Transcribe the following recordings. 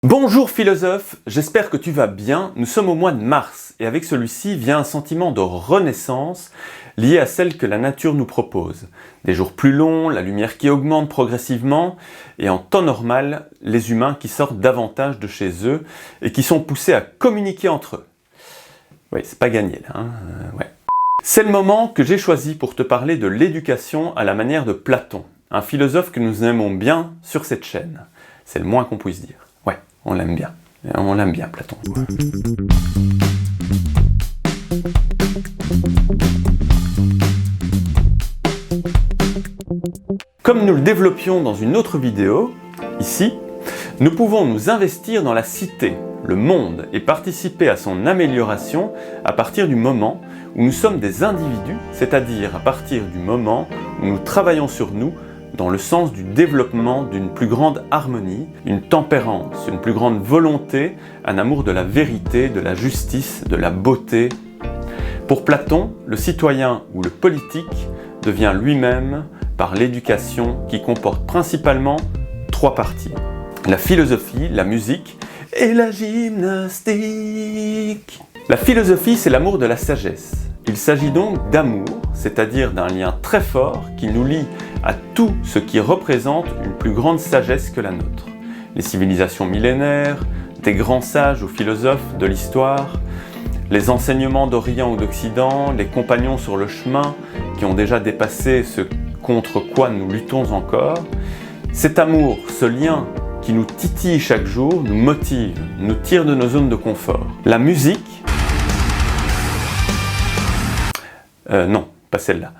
Bonjour philosophe, j'espère que tu vas bien. Nous sommes au mois de mars et avec celui-ci vient un sentiment de renaissance lié à celle que la nature nous propose. Des jours plus longs, la lumière qui augmente progressivement et en temps normal, les humains qui sortent davantage de chez eux et qui sont poussés à communiquer entre eux. Oui, c'est pas gagné là, ouais. C'est le moment que j'ai choisi pour te parler de l'éducation à la manière de Platon, un philosophe que nous aimons bien sur cette chaîne. C'est le moins qu'on puisse dire. Ouais, on l'aime bien. On l'aime bien, Platon. Comme nous le développions dans une autre vidéo, ici, nous pouvons nous investir dans la cité, le monde, et participer à son amélioration à partir du moment où nous sommes des individus, c'est-à-dire à partir du moment où nous travaillons sur nous dans le sens du développement d'une plus grande harmonie, une tempérance, une plus grande volonté, un amour de la vérité, de la justice, de la beauté. Pour Platon, le citoyen ou le politique devient lui-même par l'éducation qui comporte principalement trois parties. La philosophie, la musique et la gymnastique. La philosophie, c'est l'amour de la sagesse. Il s'agit donc d'amour, c'est-à-dire d'un lien très fort qui nous lie à tout ce qui représente une plus grande sagesse que la nôtre. Les civilisations millénaires, des grands sages ou philosophes de l'histoire, les enseignements d'Orient ou d'Occident, les compagnons sur le chemin qui ont déjà dépassé ce contre quoi nous luttons encore. Cet amour, ce lien qui nous titille chaque jour, nous motive, nous tire de nos zones de confort. La musique, non, pas celle-là.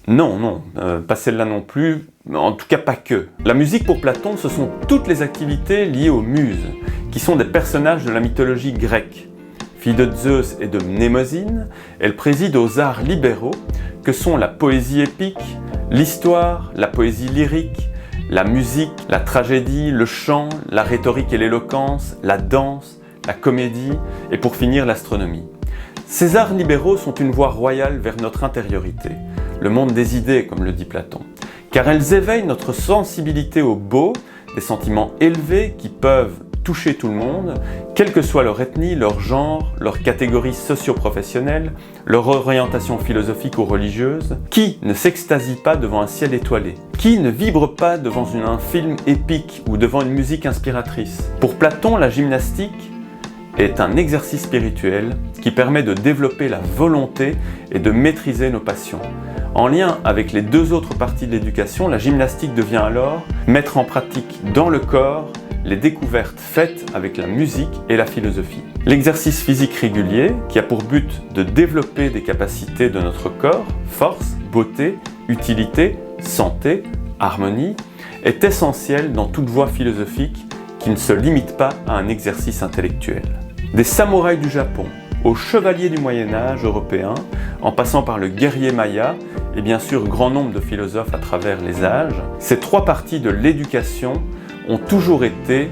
Non, pas celle-là non plus, en tout cas pas que. La musique pour Platon, ce sont toutes les activités liées aux muses, qui sont des personnages de la mythologie grecque. Fille de Zeus et de Mnémosyne, elle préside aux arts libéraux que sont la poésie épique, l'histoire, la poésie lyrique, la musique, la tragédie, le chant, la rhétorique et l'éloquence, la danse, la comédie et pour finir l'astronomie. Ces arts libéraux sont une voie royale vers notre intériorité, le monde des idées comme le dit Platon, car elles éveillent notre sensibilité au beau, des sentiments élevés qui peuvent toucher tout le monde, quelle que soit leur ethnie, leur genre, leur catégorie socio-professionnelle, leur orientation philosophique ou religieuse. Qui ne s'extasie pas devant un ciel étoilé? Qui ne vibre pas devant un film épique ou devant une musique inspiratrice? Pour Platon, la gymnastique est un exercice spirituel qui permet de développer la volonté et de maîtriser nos passions. En lien avec les deux autres parties de l'éducation, la gymnastique devient alors mettre en pratique dans le corps les découvertes faites avec la musique et la philosophie. L'exercice physique régulier, qui a pour but de développer des capacités de notre corps, force, beauté, utilité, santé, harmonie, est essentiel dans toute voie philosophique qui ne se limite pas à un exercice intellectuel. Des samouraïs du Japon aux chevaliers du Moyen-Âge européen, en passant par le guerrier maya et bien sûr grand nombre de philosophes à travers les âges, ces trois parties de l'éducation ont toujours été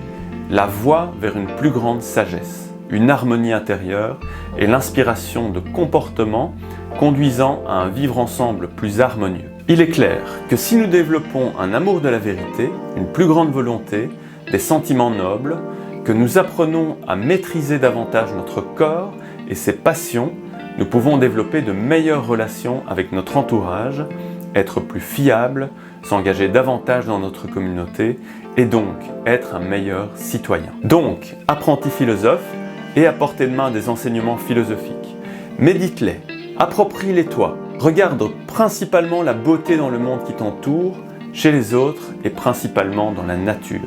la voie vers une plus grande sagesse, une harmonie intérieure et l'inspiration de comportements conduisant à un vivre ensemble plus harmonieux. Il est clair que si nous développons un amour de la vérité, une plus grande volonté, des sentiments nobles, que nous apprenons à maîtriser davantage notre corps et ses passions, nous pouvons développer de meilleures relations avec notre entourage, être plus fiables, s'engager davantage dans notre communauté et donc être un meilleur citoyen. Donc, apprenti philosophe et à portée de main des enseignements philosophiques. Médite-les, approprie-les toi, regarde principalement la beauté dans le monde qui t'entoure, chez les autres et principalement dans la nature.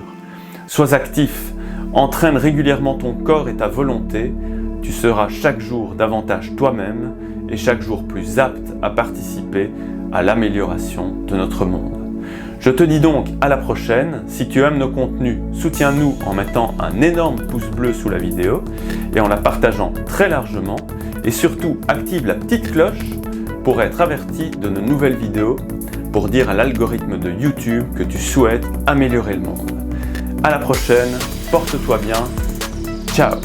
Sois actif, entraîne régulièrement ton corps et ta volonté, tu seras chaque jour davantage toi-même et chaque jour plus apte à participer à l'amélioration de notre monde. Je te dis donc à la prochaine. Si tu aimes nos contenus, soutiens-nous en mettant un énorme pouce bleu sous la vidéo et en la partageant très largement. Et surtout, active la petite cloche pour être averti de nos nouvelles vidéos, pour dire à l'algorithme de YouTube que tu souhaites améliorer le monde. À la prochaine, porte-toi bien, ciao!